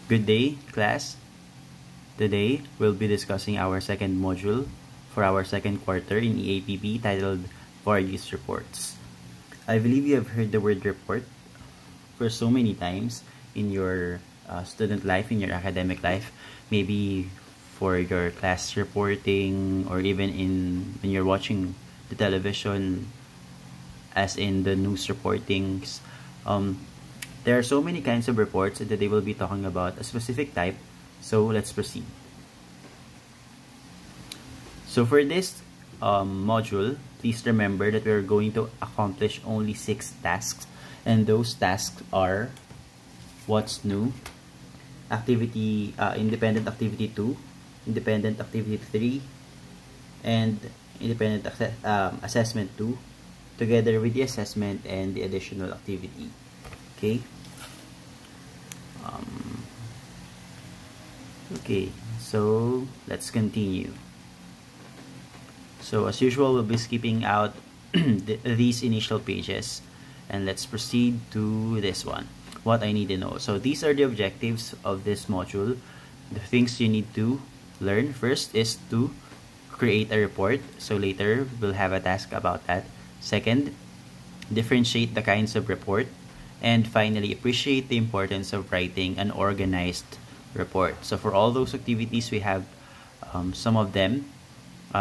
Good day, class. Today, we'll be discussing our second module for our second quarter in EAPP titled Various Reports. I believe you have heard the word report for so many times in your student life, in your academic life, maybe for your class reporting or even when you're watching the television, as in the news reportings. There are so many kinds of reports, and today we'll be talking about a specific type. So let's proceed. So for this module, please remember that we're going to accomplish only 6 tasks, and those tasks are what's new, independent activity 2, independent activity 3, and independent assessment 2, together with the assessment and the additional activity. Okay. Okay, so let's continue. So as usual, we'll be skipping out these initial pages, and let's proceed to this one. What I need to know. So these are the objectives of this module. The things you need to learn first is to create a report. So later we'll have a task about that. Second, differentiate the kinds of report. And finally, appreciate the importance of writing an organized report. So for all those activities, we have some of them.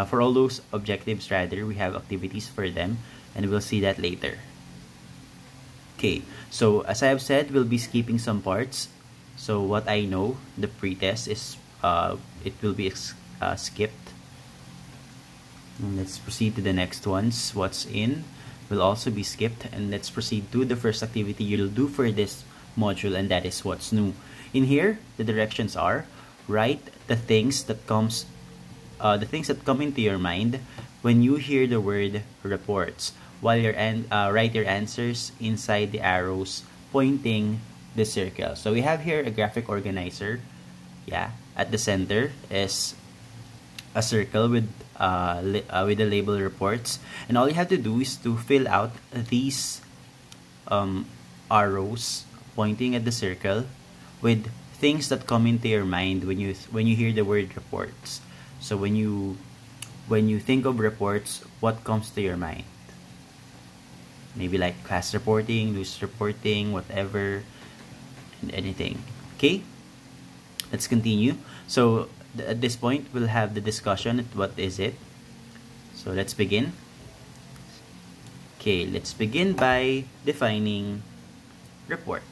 For all those objectives, rather, we have activities for them, and we'll see that later. Okay, so as I have said, we'll be skipping some parts. So what I know, the pretest is it will be skipped. And let's proceed to the next ones. What's in will also be skipped, and let's proceed to the first activity you'll do for this module, and that is what's new. In here, the directions are: write the things that come into your mind when you hear the word reports, while write your answers inside the arrows pointing the circle. So we have here a graphic organizer. At the center is a circle with the label reports, and all you have to do is to fill out these arrows pointing at the circle with things that come into your mind when you hear the word reports. So when you think of reports, what comes to your mind? Maybe like class reporting, news reporting, whatever, and anything. Okay, let's continue. So at this point, we'll have the discussion. What is it? So let's begin. Okay, let's begin by defining report.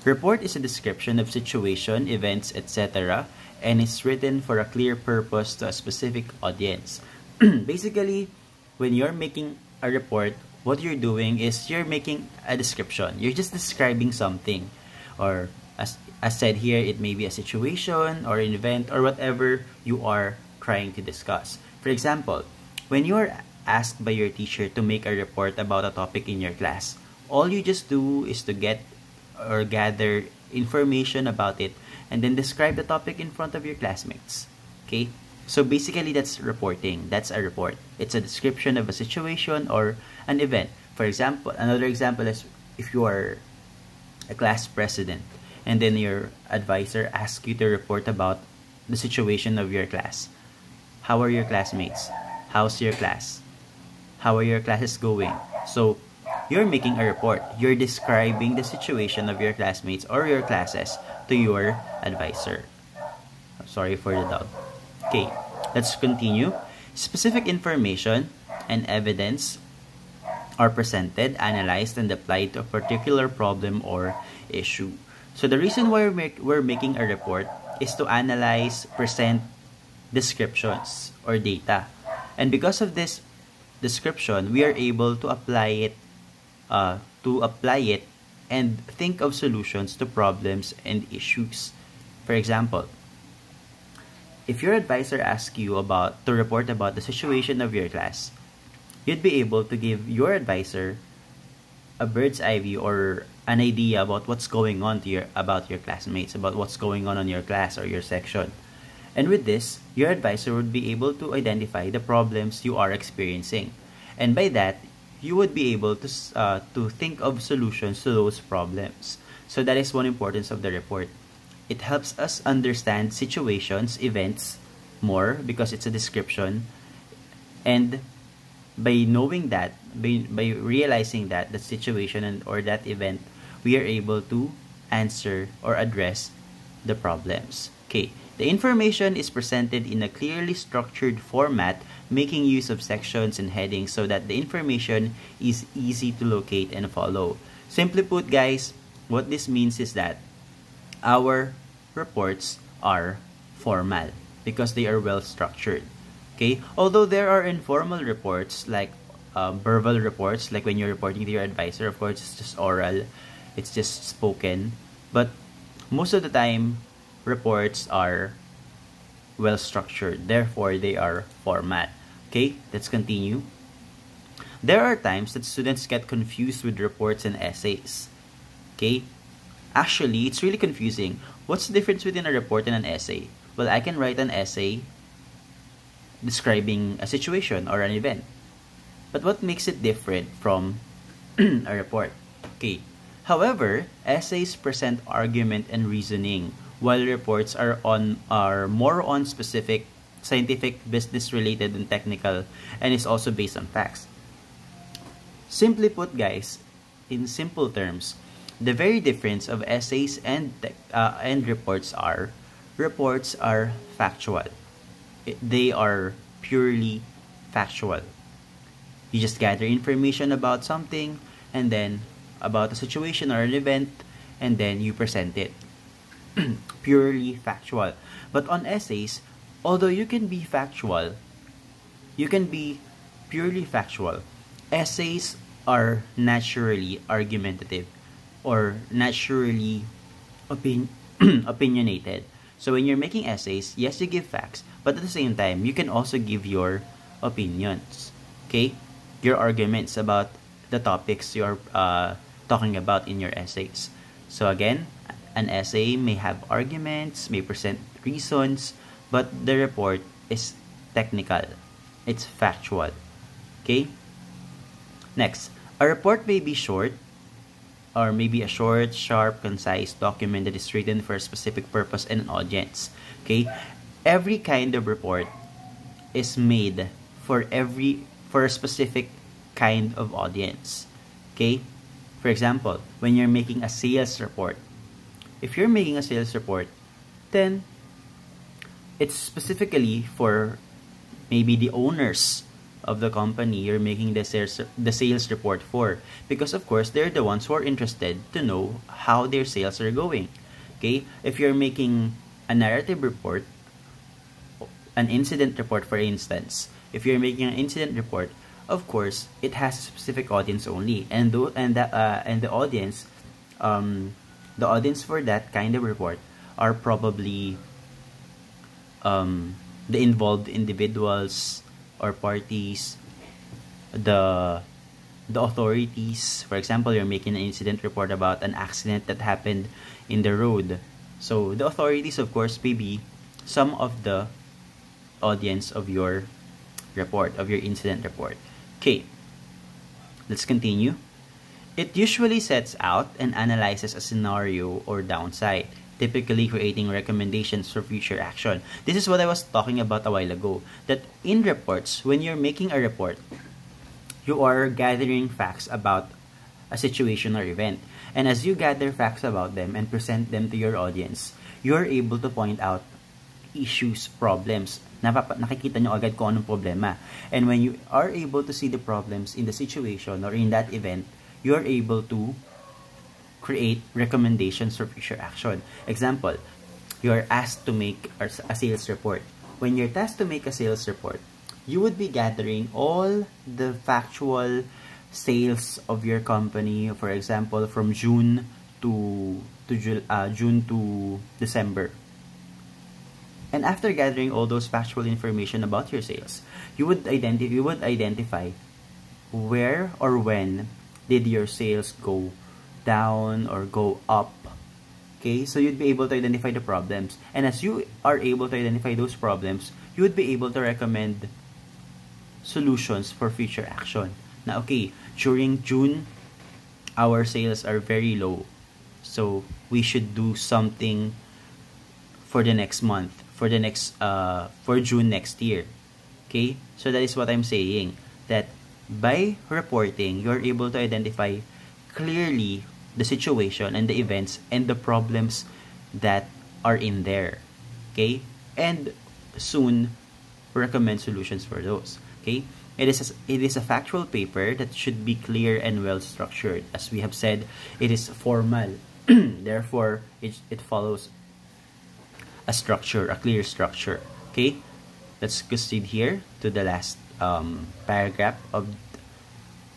Report is a description of situation, events, etc., and it's written for a clear purpose to a specific audience. Basically, when you're making a report, what you're doing is you're making a description. You're just describing something, or as said here, it may be a situation or an event or whatever you are trying to discuss. For example, when you are asked by your teacher to make a report about a topic in your class, all you just do is to get or gather information about it and then describe the topic in front of your classmates. Okay? So basically, that's reporting. That's a report. It's a description of a situation or an event. For example, another example is if you are a class president, and then your advisor asks you to report about the situation of your class. How are your classmates? How's your class? How are your classes going? So you're making a report. You're describing the situation of your classmates or your classes to your advisor. Sorry for the dog. Okay, let's continue. Specific information and evidence are presented, analyzed, and applied to a particular problem or issue. So the reason why we're making a report is to analyze, present descriptions or data. And because of this description, we are able to apply it and think of solutions to problems and issues. For example, if your advisor asks you to report about the situation of your class, you'd be able to give your advisor a bird's eye view or an idea about what's going on about your classmates, about what's going on in your class or your section. And with this, your advisor would be able to identify the problems you are experiencing. And by that, you would be able to think of solutions to those problems. So that is one importance of the report. It helps us understand situations, events more because it's a description. And by knowing that, by realizing that the situation or that event, we are able to answer or address the problems. Okay, the information is presented in a clearly structured format, making use of sections and headings so that the information is easy to locate and follow. Simply put, guys, what this means is that our reports are formal because they are well structured. Okay, although there are informal reports like verbal reports, like when you're reporting to your advisor, of course it's just oral, it's just spoken, but most of the time reports are well structured, therefore they are formal. Okay, let's continue. There are times that students get confused with reports and essays. Okay, actually it's really confusing. What's the difference between a report and an essay? Well, I can write an essay describing a situation or an event, but what makes it different from a report? Okay, however, essays present argument and reasoning, while reports are more on specific scientific, business related, and technical, and is also based on facts. Simply put, guys, in simple terms, the very difference of essays and reports are factual. They are purely factual. You just gather information about something, and then about a situation or an event, and then you present it. Purely factual. But on essays, although you can be factual, you can be purely factual, essays are naturally argumentative or naturally opinionated. So when you're making essays, yes, you give facts, but at the same time, you can also give your opinions, okay? Your arguments about the topics you're talking about in your essays. So again, an essay may have arguments, may present reasons, but the report is technical. It's factual, okay? Next, a report may be short, or maybe a short, sharp, concise document that is written for a specific purpose and an audience. Okay? Every kind of report is made for a specific kind of audience. Okay? For example, when you're making a sales report, if you're making a sales report, then it's specifically for maybe the owners of the company you're making the sales report for, because of course they're the ones who are interested to know how their sales are going. Okay, if you're making a narrative report, an incident report for instance, if you're making an incident report, of course it has a specific audience only, and the audience for that kind of report are probably the involved individuals or parties, the authorities. For example, you're making an incident report about an accident that happened in the road. So the authorities, of course, may be some of the audience of your report, of your incident report. Okay, let's continue. It usually sets out and analyzes a scenario or downside, typically creating recommendations for future action. This is what I was talking about a while ago, that in reports, when you're making a report, you are gathering facts about a situation or event. And as you gather facts about them and present them to your audience, you're able to point out issues, problems. Nakikita nyo agad kung anong problema. And when you are able to see the problems in the situation or in that event, you're able to create recommendations for future action. Example, you're asked to make a sales report. When you're tasked to make a sales report, you would be gathering all the factual sales of your company, for example, from June to December. And after gathering all those factual information about your sales, you would identify where or when did your sales go down or go up. Okay, so you'd be able to identify the problems, and as you are able to identify those problems, you would be able to recommend solutions for future action. Now, okay, during June, our sales are very low, so we should do something for the next month, for the next for June next year. Okay, so that is what I'm saying, that by reporting, you're able to identify clearly the situation and the events and the problems that are in there. Okay, and soon recommend solutions for those. Okay, it is a factual paper that should be clear and well structured. As we have said, it is formal. Therefore, it follows a structure, a clear structure. Okay, let's proceed here to the last paragraph of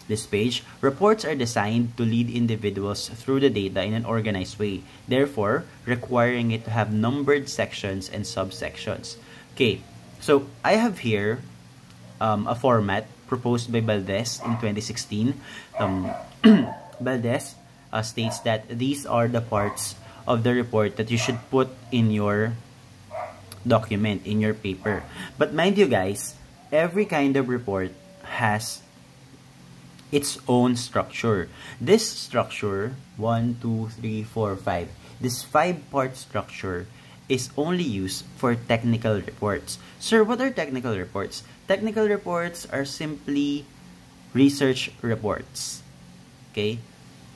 this page. Reports are designed to lead individuals through the data in an organized way, therefore requiring it to have numbered sections and subsections. Okay, so I have here a format proposed by Valdez in 2016. Valdez states that these are the parts of the report that you should put in your document, in your paper. But mind you guys, every kind of report has its own structure. This structure, 1, 2, 3, 4, 5, this 5-part structure is only used for technical reports. Sir, what are technical reports? Technical reports are simply research reports. Okay?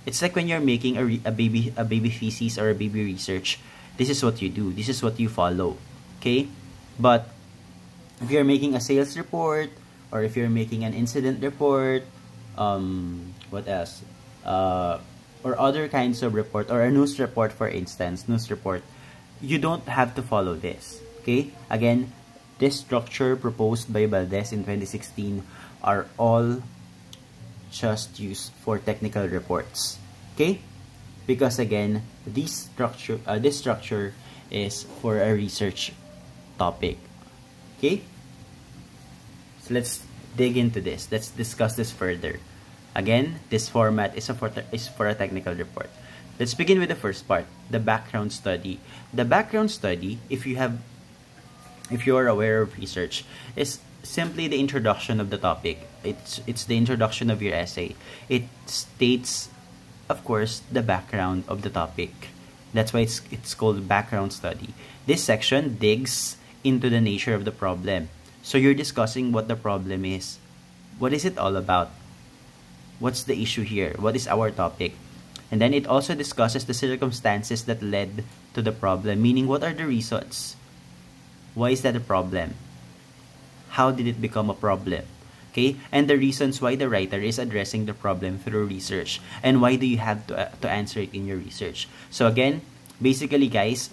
It's like when you're making a baby thesis or a baby research. This is what you do. This is what you follow. Okay? But if you're making a sales report, or if you're making an incident report, what else? Or other kinds of report, or a news report, for instance, news report, you don't have to follow this. Okay? Again, this structure proposed by Valdez in 2016 are all just used for technical reports. Okay? Because again, this structure is for a research topic. Okay? So let's dig into this. Let's discuss this further. Again, this format is for a technical report. Let's begin with the first part, the background study. The background study, if you are aware of research, is simply the introduction of the topic. It's the introduction of your essay. It states, of course, the background of the topic. That's why it's called background study. This section digs into the nature of the problem. So you're discussing what the problem is. What is it all about? What's the issue here? What is our topic? And then it also discusses the circumstances that led to the problem, meaning what are the reasons? Why is that a problem? How did it become a problem? Okay, and the reasons why the writer is addressing the problem through research, and why do you have to answer it in your research. So again, basically guys,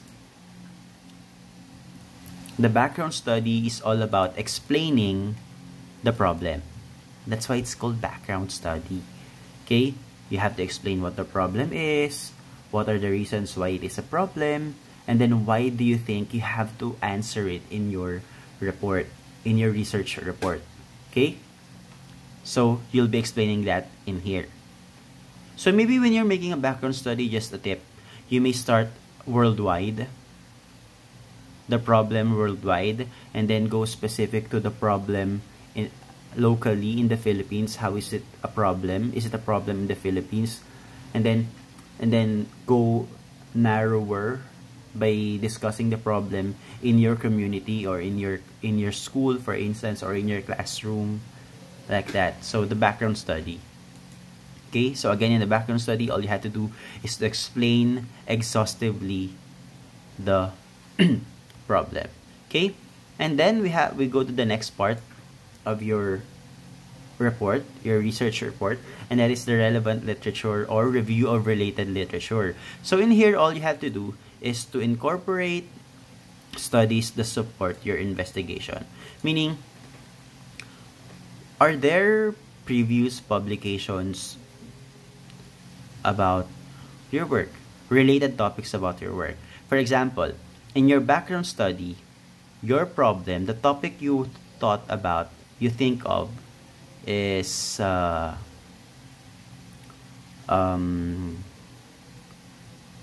the background study is all about explaining the problem. That's why it's called background study. Okay, you have to explain what the problem is, what are the reasons why it is a problem, and then why do you think you have to answer it in your report, in your research report. Okay, so you'll be explaining that in here. So maybe when you're making a background study, just a tip, you may start worldwide, the problem worldwide, and then go specific to the problem locally in the Philippines. How is it a problem? Is it a problem in the Philippines? And then go narrower by discussing the problem in your community, or in your school, for instance, or in your classroom, like that. So the background study. Okay, so again, in the background study, all you have to do is to explain exhaustively the problem. Okay, and then we go to the next part of your report, your research report, and that is the relevant literature or review of related literature. So in here, all you have to do is to incorporate studies that support your investigation. Meaning, are there previous publications about your work, related topics about your work? For example, in your background study, your problem, the topic you thought about, you think of, is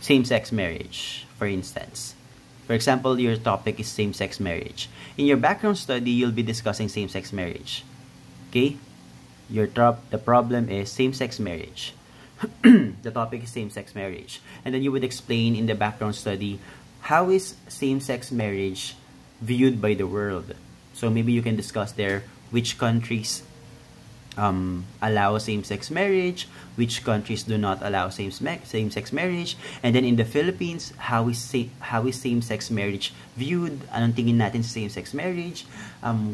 same-sex marriage, for instance. For example, your topic is same-sex marriage. In your background study, you'll be discussing same-sex marriage. Okay? The problem is same-sex marriage. The topic is same-sex marriage. And then you would explain in the background study how is same-sex marriage viewed by the world? So maybe you can discuss there which countries allow same-sex marriage, which countries do not allow same-sex marriage, and then in the Philippines, how is same-sex marriage viewed? Anong tingin natin sa same-sex marriage?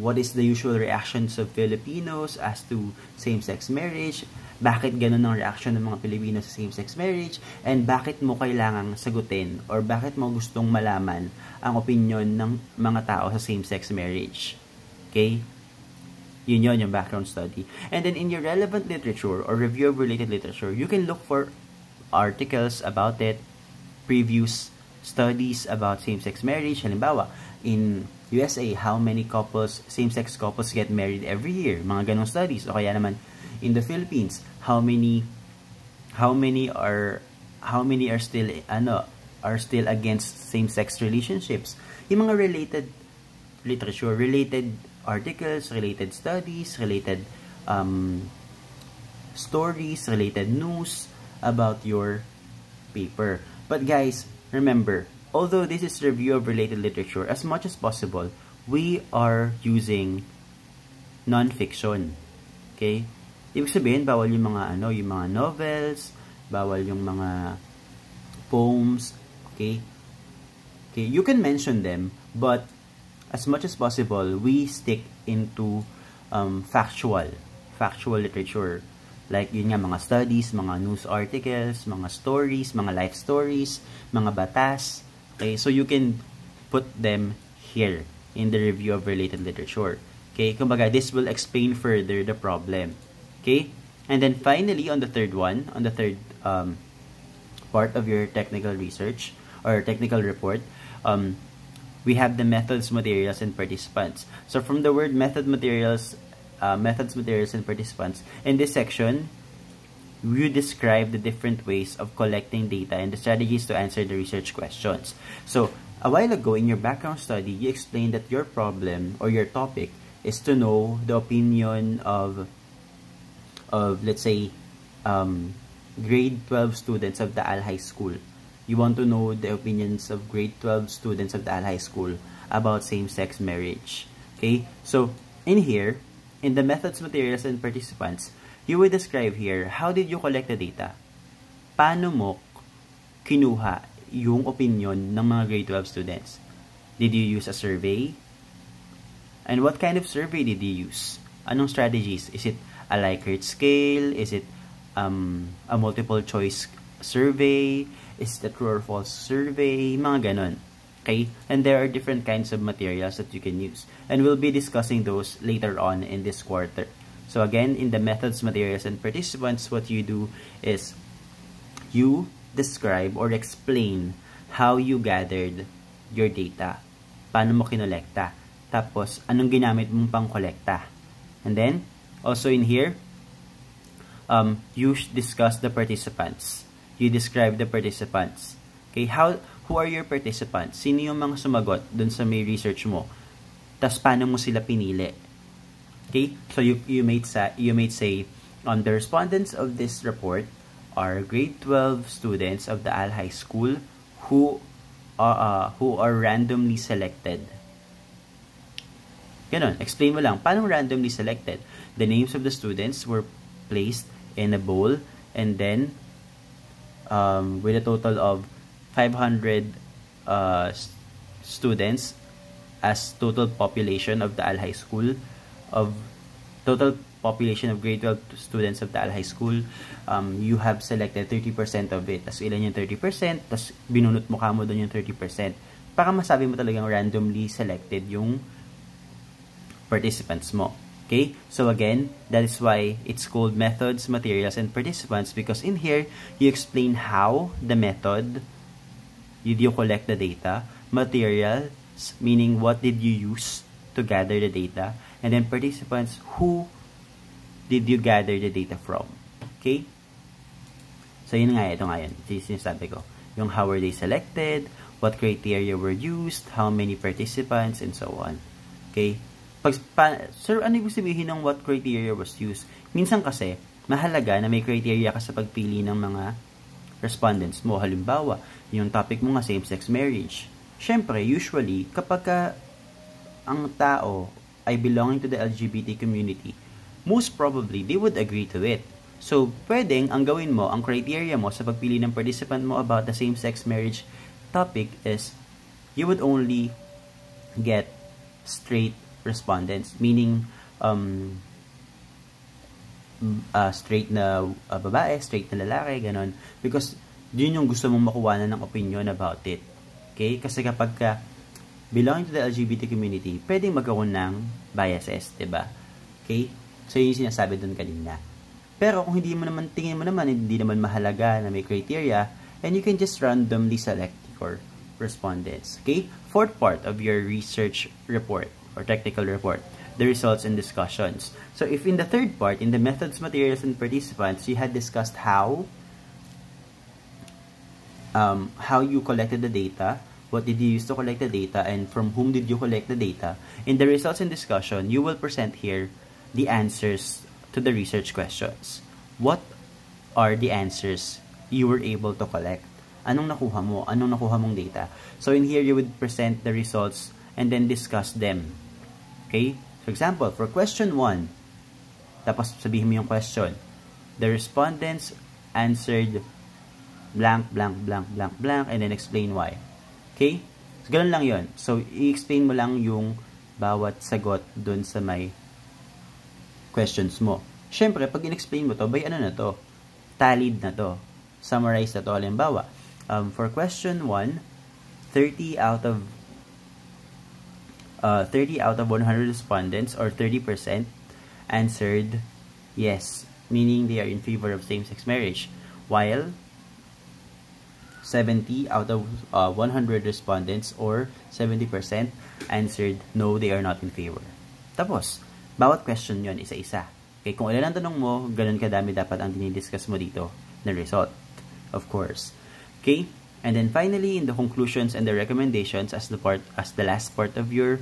What is the usual reactions of Filipinos as to same-sex marriage? Bakit ganun ang reaction ng mga Pilipino sa same-sex marriage? And bakit mo kailangang sagutin or bakit mo gustong malaman ang opinion ng mga tao sa same-sex marriage? Okay? Yun yung background study. And then in your relevant literature or review of related literature, you can look for articles about it, previous studies about same-sex marriage. Halimbawa, in USA, how many same-sex couples get married every year? Mga ganong studies. O kaya naman, in the Philippines, how many are still against same-sex relationships? Yung mga related literature, related articles, related studies, related stories, related news about your paper. But guys, remember, although this is review of related literature, as much as possible, we are using non-fiction. Okay? Ibig sabihin, bawal yung mga novels, bawal yung mga poems. Okay? Okay, you can mention them, but as much as possible, we stick into factual literature. Like, yun nga, mga studies, mga news articles, mga stories, mga life stories, mga batas. Okay, so you can put them here in the review of related literature. Okay, kumbaga, this will explain further the problem. Okay, and then finally, on the third part of your technical research or technical report, we have the methods, materials, and participants. So from the word methods, materials, and participants, in this section, you describe the different ways of collecting data and the strategies to answer the research questions. So a while ago in your background study, you explained that your problem or your topic is to know the opinion of let's say, grade 12 students of the Al High School. You want to know the opinions of grade 12 students of the Al High School about same-sex marriage. Okay? So, in here, in the methods, materials, and participants, you will describe here, how did you collect the data? Paano mo kinuha yung opinion ng mga grade 12 students? Did you use a survey? And what kind of survey did you use? Anong strategies? Is it a Likert scale? Is it a multiple choice survey? Is it a true or false survey? Mga ganon. Okay? And there are different kinds of materials that you can use. And we'll be discussing those later on in this quarter. So again, in the methods, materials, and participants, what you do is you describe or explain how you gathered your data. Paano mo kinolekta. Tapos, anong ginamit mong pang-kolekta. And then, also in here, you discuss the participants. You describe the participants. Okay, who are your participants? Sino yung mga sumagot dun sa may research mo? Tapos paano mo sila pinili? Okay, so you might say the respondents of this report are grade 12 students of the Al High School who are randomly selected. Ganon, explain mo lang, paano randomly selected? The names of the students were placed in a bowl and then with a total of 500 students as total population of the Al High School, of total population of grade 12 students of the Al High School, you have selected 30% of it. Tapos ilan yung 30%, tapos binunot mo kamo doon yung 30%. Para masabi mo talagang randomly selected yung participants mo. Okay, so again, that is why it's called methods, materials, and participants, because in here, you explain how the method, you collect the data, materials, meaning what did you use to gather the data, and then participants, who did you gather the data from. Okay, so ito nga yun, sinasabi ko, yung how were they selected, what criteria were used, how many participants, and so on. Okay, sir, ano ibig sabihin ng what criteria was used? Minsan kasi, mahalaga na may criteria ka sa pagpili ng mga respondents mo. Halimbawa, yung topic mo nga, same-sex marriage. syempre, usually, kapag ang tao ay belonging to the LGBT community, most probably, they would agree to it. So, pwedeng, ang gawin mo, ang criteria mo sa pagpili ng participant mo about the same-sex marriage topic is, you would only get straight respondents, meaning, straight na babae, straight na lalaki, ganon. Because, yun yung gusto mong makuha na ng opinion about it. Okay? Kasi kapag belonging to the LGBT community, pwedeng magkaroon ng biases, diba? Okay? So, yun yung sinasabi dun kanina. Pero, kung hindi mo naman, tingin mo naman, hindi naman mahalaga na may criteria, and you can just randomly select your respondents. Okay? Fourth part of your research report, or technical report, the results and discussions. So, if in the third part, in the methods, materials, and participants, you had discussed how you collected the data, what did you use to collect the data, and from whom did you collect the data. In the results and discussion, you will present here the answers to the research questions. What are the answers you were able to collect? Anong nakuha mo? Anong nakuha mong data? So in here, you would present the results and then discuss them. Okay? For example, for question 1, tapos sabihin mo yung question. The respondents answered blank, blank, blank, blank, blank, and then explain why. Okay? So, ganun lang yun. So, i-explain mo lang yung bawat sagot dun sa may questions mo. Siyempre, pag in-explain mo to, by ano na to? Tallied na to. Summarize na to. Halimbawa, for question 1, 30 out of 100 respondents, or 30%, answered yes, meaning they are in favor of same-sex marriage. While 70 out of 100 respondents, or 70%, answered no, they are not in favor. Tapos, bawat question yon isa-isa. Okay, kung ilan ang tanong mo, ganun kadami dapat ang dinidiscuss mo dito na result. Of course. Okay? And then finally, in the conclusions and the recommendations, as the last part of your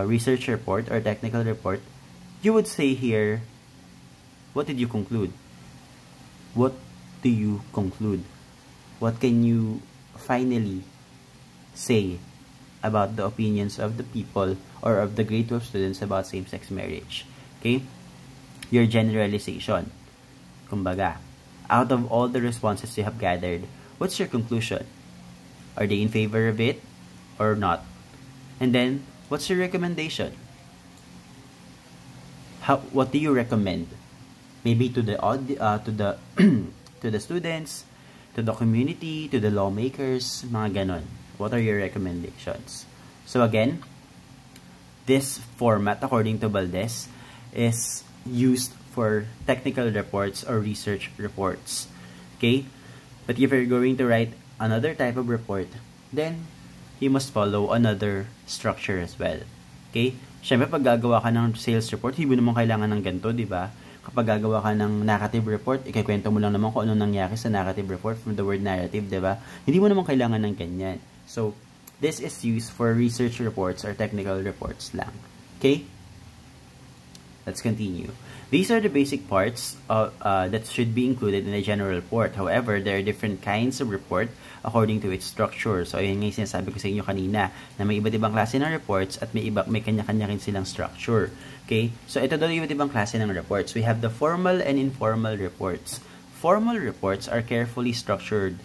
research report or technical report, you would say here, what did you conclude? What do you conclude? What can you finally say about the opinions of the people or of the grade 12 students about same-sex marriage? Okay? Your generalization. Kumbaga, out of all the responses you have gathered, what's your conclusion? Are they in favor of it or not? And then, what's your recommendation? What do you recommend? Maybe to the to the students, to the community, to the lawmakers, mga ganon. What are your recommendations? So again, this format, according to Valdez, is used for technical reports or research reports. Okay? But if you're going to write another type of report, then you must follow another structure as well. Okay? Siyempre, pag gagawa ka ng sales report, hindi mo naman kailangan ng ganito, di ba? Kapag gagawa ka ng narrative report, ikikwento mo lang naman kung ano nangyari sa narrative report from the word narrative, di ba? Hindi mo naman kailangan ng ganyan. So, this is used for research reports or technical reports lang. Okay? Let's continue. These are the basic parts that should be included in a general report. However, there are different kinds of report according to its structure. So, ayun nga yung sinasabi ko sa inyo kanina, na may iba't ibang klase ng reports at may kanya-kanya rin silang structure. Okay? So, ito daw yung iba't ibang klase ng reports. We have the formal and informal reports. Formal reports are carefully structured.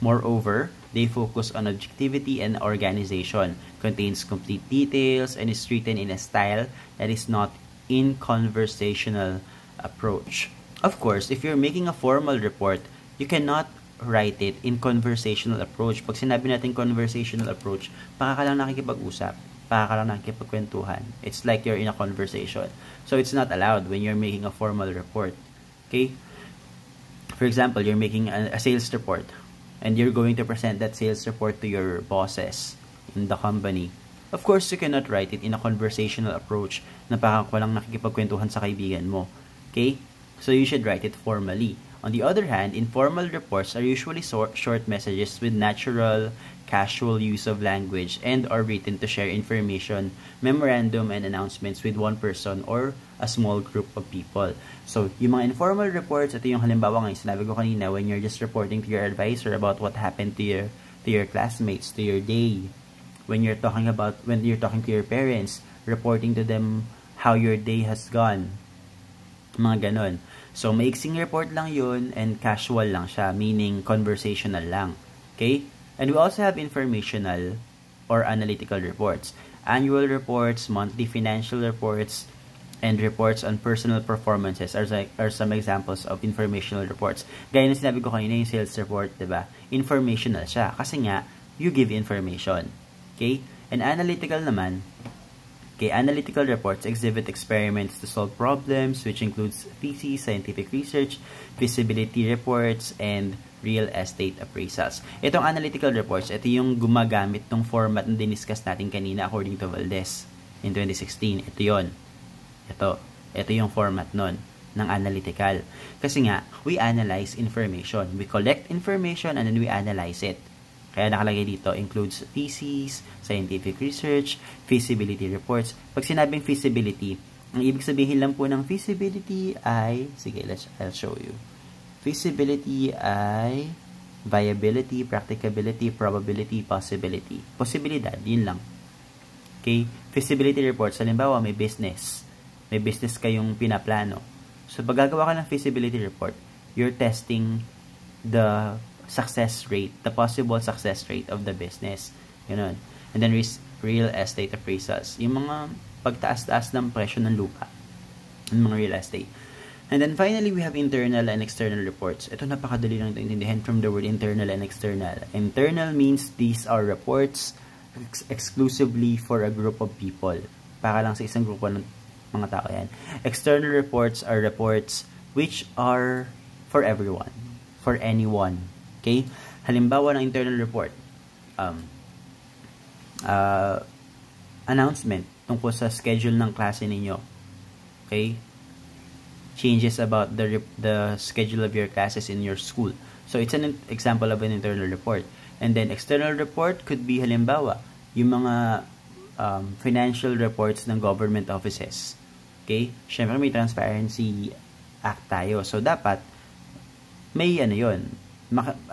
Moreover, they focus on objectivity and organization, contains complete details, and is written in a style that is not in conversational approach. Of course, if you're making a formal report, you cannot write it in conversational approach. Pag sinabi natin conversational approach, baka ka lang nakikipag-usap, baka ka lang nakikipagkwentuhan. It's like you're in a conversation. So it's not allowed when you're making a formal report. Okay? For example, you're making a sales report, and you're going to present that sales report to your bosses in the company. Of course, you cannot write it in a conversational approach na parang walang nakikipagkwentuhan sa kaibigan mo. Okay? So, you should write it formally. On the other hand, informal reports are usually short messages with natural, casual use of language and are written to share information, memorandum, and announcements with one person or a small group of people. So, yung mga informal reports, ito yung halimbawa nga yung sinabi ko kanina, when you're just reporting to your advisor about what happened to your classmates, to your day, when you're talking to your parents, reporting to them how your day has gone. Mga ganon. So, maiksing report lang yun and casual lang siya, meaning conversational lang. Okay? And we also have informational or analytical reports. Annual reports, monthly financial reports, and reports on personal performances are some examples of informational reports. Gaya na sinabi ko kanina, yung sales report, diba? Informational siya. Kasi nga, you give information. Okay? And analytical naman, okay, analytical reports exhibit experiments to solve problems, which includes thesis, scientific research, feasibility reports, and real estate appraisals. Itong analytical reports, ito yung gumagamit ng format na diniscuss natin kanina according to Valdez in 2016. Ito yon. Ito yung format nun ng analytical. Kasi nga, we analyze information. We collect information and then we analyze it. Kaya nakalagay dito, includes thesis, scientific research, feasibility reports. Pag sinabing feasibility, ang ibig sabihin lang po ng feasibility ay, sige, I'll show you. Feasibility ay viability, practicability, probability, possibility. Posibilidad, yun lang. Okay? Feasibility reports, halimbawa may business kayong pinaplano. So, pag gagawa ka ng feasibility report, you're testing the success rate, the possible success rate of the business. Ganun. And then, real estate appraisals. Yung mga pagtaas-taas ng presyo ng lupa. Yung mga real estate. And then, finally, we have internal and external reports. Ito napakadali lang ito intindihan from the word internal and external. Internal means these are reports exclusively for a group of people. Para lang sa isang grupo ng mga tao yan. External reports are reports which are for everyone. For anyone. Okay? Halimbawa ng internal report. Announcement tungkol sa schedule ng klase ninyo. Okay? Changes about the schedule of your classes in your school. So, it's an example of an internal report. And then, external report could be, halimbawa, yung mga financial reports ng government offices. Okay? Siyempre, may Transparency Act tayo. So, dapat, may yun.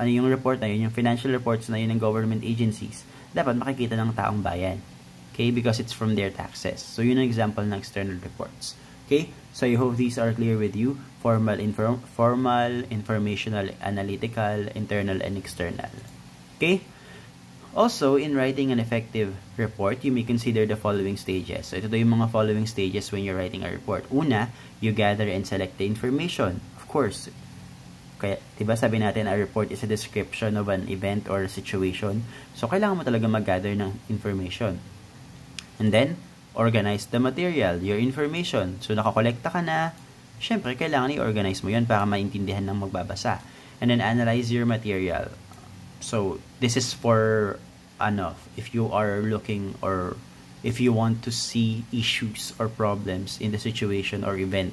Yung report na yun, yung financial reports na yun ng government agencies, dapat makikita ng taong bayan. Okay? Because it's from their taxes. So, yun ang example ng external reports. Okay? So, I hope these are clear with you. Formal, informational, analytical, internal, and external. Okay? Also, in writing an effective report, you may consider the following stages. So, ito yung mga following stages when you're writing a report. Una, you gather and select the information. Of course, kaya, diba sabi natin, a report is a description of an event or a situation. So, kailangan mo talaga mag-gather ng information. And then, organize the material, your information. So, nakakolekta ka na, syempre, kailangan i-organize mo yun para maintindihan ng magbabasa. And then, analyze your material. So, this is for, if you are looking or if you want to see issues or problems in the situation or event,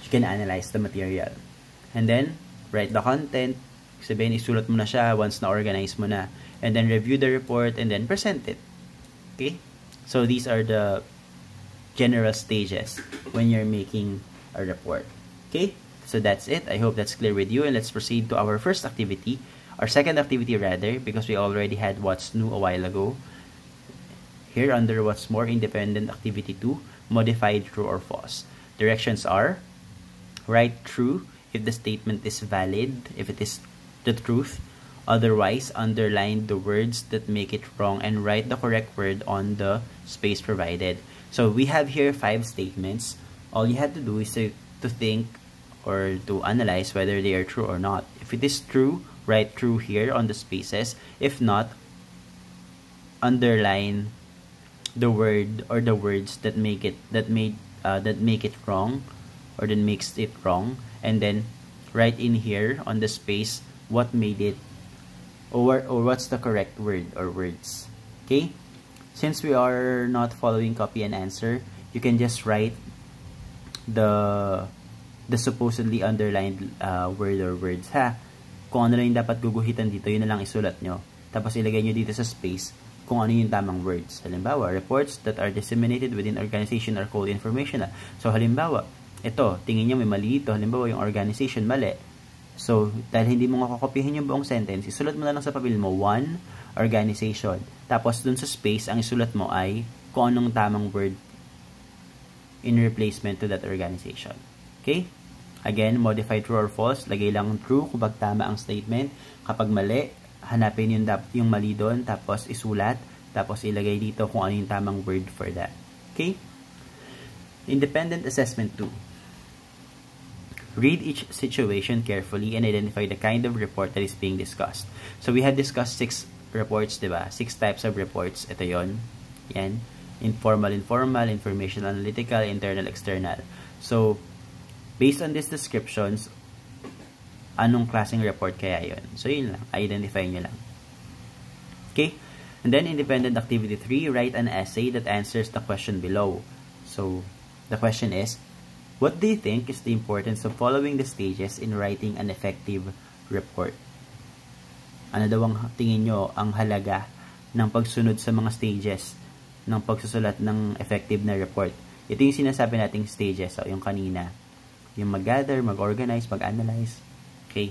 you can analyze the material. And then, write the content. Sabihin, isulat mo na siya once na-organize mo na. And then, review the report and then present it. Okay? So, these are the general stages when you're making a report. Okay? So, that's it. I hope that's clear with you. And let's proceed to our first activity. Our second activity, rather, because we already had What's New a while ago. Here, under What's More, Independent Activity 2, Modified True or False. Directions are, write true if the statement is valid, if it is the truth. Otherwise, underline the words that make it wrong and write the correct word on the space provided. So, we have here 5 statements. All you have to do is to think or to analyze whether they are true or not. If it is true, write true here on the spaces. If not, underline the word or the words that make it wrong or that makes it wrong, and then write in here on the space what made it or what's the correct word or words. Okay? Since we are not following copy and answer, you can just write the supposedly underlined word or words, ha? Kung ano lang yung dapat guguhitan dito, yun na lang isulat nyo. Tapos ilagay nyo dito sa space kung ano yung tamang words. Halimbawa, reports that are disseminated within organization are called informational. So, halimbawa, ito, tingin nyo may mali ito. Halimbawa, yung organization mali. So, dahil hindi mo makakopyahin yung buong sentence, isulat mo na lang sa papel mo, 1, organization. Tapos dun sa space, ang isulat mo ay kung anong tamang word in replacement to that organization. Okay? Again, modify true or false. Lagay lang true kapag tama ang statement. Kapag mali, hanapin yung mali doon, tapos isulat, tapos ilagay dito kung ano yung tamang word for that. Okay? Independent assessment 2. Read each situation carefully and identify the kind of report that is being discussed. So we have discussed 6 reports, diba? 6 types of reports. Ito yon. Yan. Informal, informational, analytical, internal, external. So, based on these descriptions, anong klaseng report kaya yon? So, yun lang. Identify nyo lang. Okay? And then, independent activity 3, write an essay that answers the question below. So, the question is, what do you think is the importance of following the stages in writing an effective report? Ano daw ang tingin nyo ang halaga ng pagsunod sa mga stages ng pagsusulat ng effective na report? Ito yung sinasabi nating stages, so yung kanina. Yung mag-gather, mag-organize, mag-analyze. Okay?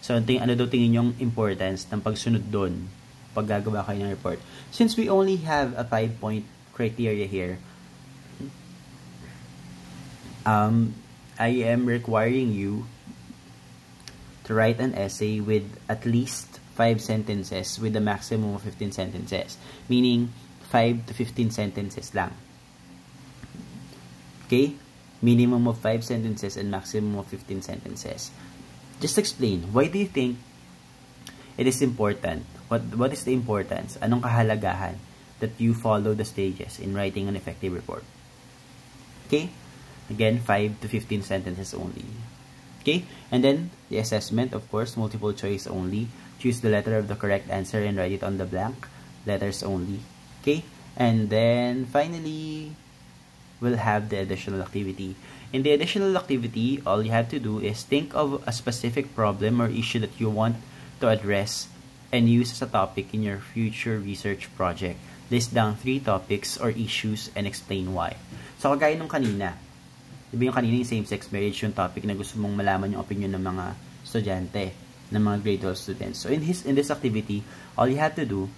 So, ano daw tingin yung importance ng pagsunod doon pag gagawa kayo ng report? Since we only have a 5-point criteria here, I am requiring you to write an essay with at least 5 sentences with a maximum of 15 sentences. Meaning, 5 to 15 sentences lang. Okay? Minimum of 5 sentences and maximum of 15 sentences. Just explain, why do you think it is important? What is the importance? Anong kahalagahan that you follow the stages in writing an effective report? Okay? Again, 5 to 15 sentences only. Okay? And then, the assessment, of course, multiple choice only. Choose the letter of the correct answer and write it on the blank. Letters only. Okay? And then, finally, we'll have the additional activity. In the additional activity, all you have to do is think of a specific problem or issue that you want to address and use as a topic in your future research project. List down 3 topics or issues and explain why. So, kagaya nung kanina, diba yung kanina yung same-sex marriage yung topic na gusto mong malaman yung opinion ng mga estudyante, ng mga grade 12 students. So, in this activity, all you have to do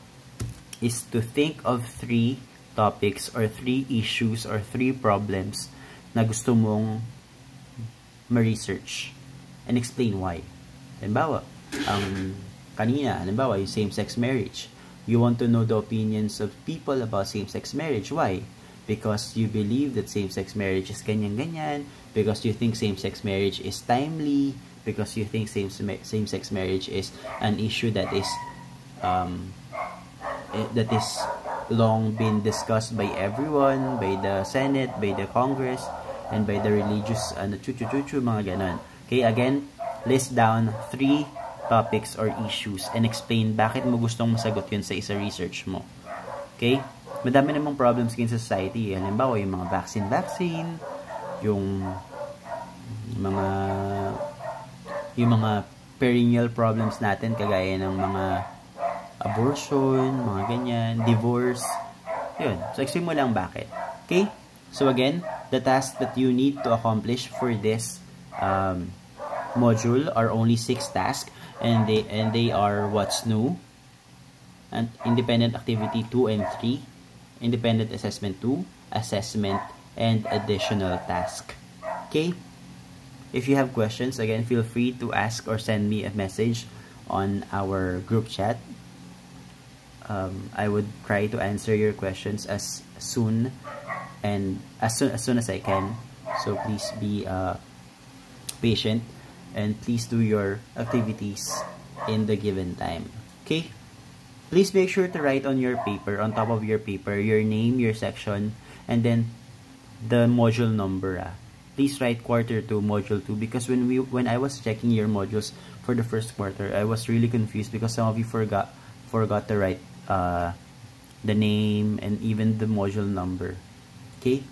is to think of 3 topics or 3 issues or 3 problems na gusto mong ma-research and explain why. Halimbawa, halimbawa, yung same-sex marriage. You want to know the opinions of people about same-sex marriage. Why? Because you believe that same-sex marriage is ganyan-ganyan, because you think same-sex marriage is timely, because you think same-sex marriage is an issue that is long been discussed by everyone, by the Senate, by the Congress, and by the religious, mga ganon. Okay, again, list down 3 topics or issues and explain bakit mo gustong masagot yun sa isa research mo. Okay? Madami namang problems in society. Halimbawa, yung mga vaccine, yung mga perennial problems natin, kagaya ng mga abortion, mga ganyan, divorce. Yun. So, explain mo lang bakit. Okay? So, again, the tasks that you need to accomplish for this module are only 6 tasks, and they are what's new, and independent activity 2 and 3, independent assessment 2, assessment, and additional task. Okay? If you have questions, again, feel free to ask or send me a message on our group chat. I would try to answer your questions as soon as I can. So please be patient and please do your activities in the given time. Okay? Please make sure to write on your paper, on top of your paper, your name, your section, and then the module number. Please write quarter 2, module 2, because when I was checking your modules for the first quarter, I was really confused because some of you forgot to write the name and even the module number. Okay?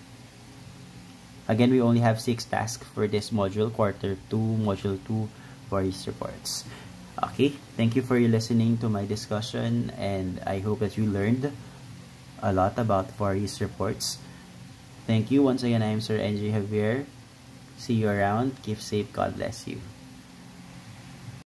Again, we only have 6 tasks for this module, quarter 2, module 2, various reports. Okay, thank you for listening to my discussion, and I hope that you learned a lot about various reports. Thank you once again. I am Sir NJ Javier. See you around. Keep safe. God bless you.